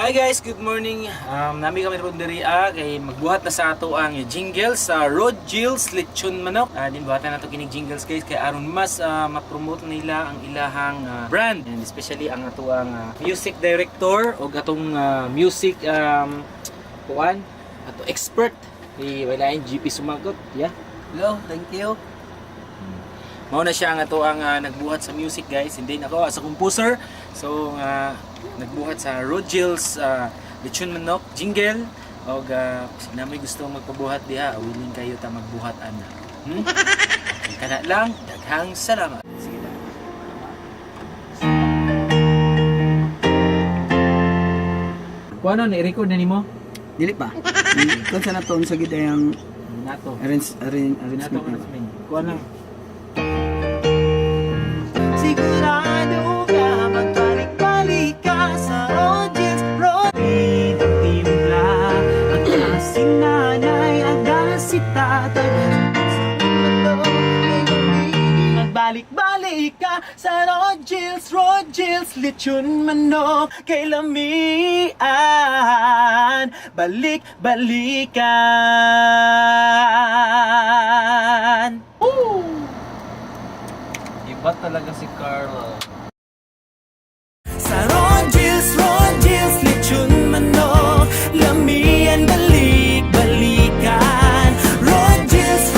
Hi guys, good morning. Nami kami ron diri kay magbuhat na sa ato ang jingles sa Road Jills Lechon Manok. Din buhatan nato kining jingles guys kay aron mas ma-promote nila ang ilahang brand, and especially ang ato ang music director o atong music kuan ato expert kay wala GP sumagot. Yeah. Hello, thank you. Mao na siya ang ato ang nagbuhat sa music guys, and then ako as a composer. So nagbuhat sa Road Jills Lechon Manok jingle, og na may gusto magpabuhat diha, willing kayo ta magbuhat ana. Okay, kana lang, daghang salamat. Sige na. Kuano ni record na nimo? Dili pa. Kung sa naton sa gid ang Nato. arrangement. Kuano? Sigurado ka magbalik-balik ka sa Road Jills Road. Ang timpla, ang asin nanay, ang si tatay. Magbalik-balik ka sa Road Jills Lechon Manok kay lamian, balik-balikan. Iba talaga si Carl. Sa Road Jills Lechon Manok, lamian, balik-balikan. Road Jills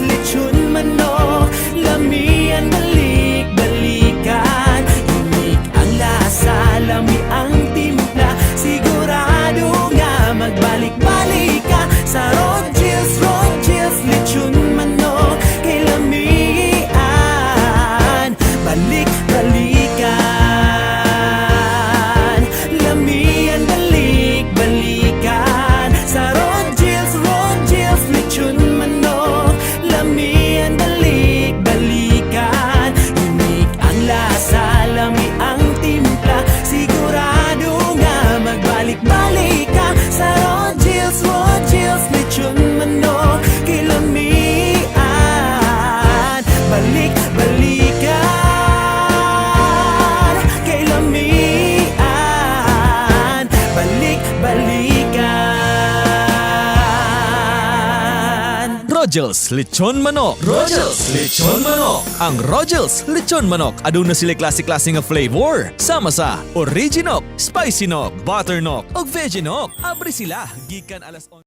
Lechon Manok, lamian, balik-balikan. Unique ang lasa, lami ang timpla, sigurado nga magbalik-balik ka sa Road Jills Lechon Manok kay lamian, balik-balikan. Lamian, balik-balikan. Sa Road Jills Lechon Manok, lamian, balik-balikan. Unique ang lasa, lami ang timpla, sigurado nga magbalik-balik ka sa Road Jills Lechon Manok kay lamian, balik-balikan. Kay lamian, balik-balikan. Road Jills Lechon Manok. Road Jills Lechon Manok. Ang Road Jills Lechon Manok aduna sila klase-klase nga flavor. Sama sa Originok, Spicy Nok, Butternok ug Veggie Nok. Abri sila gikan alas 11.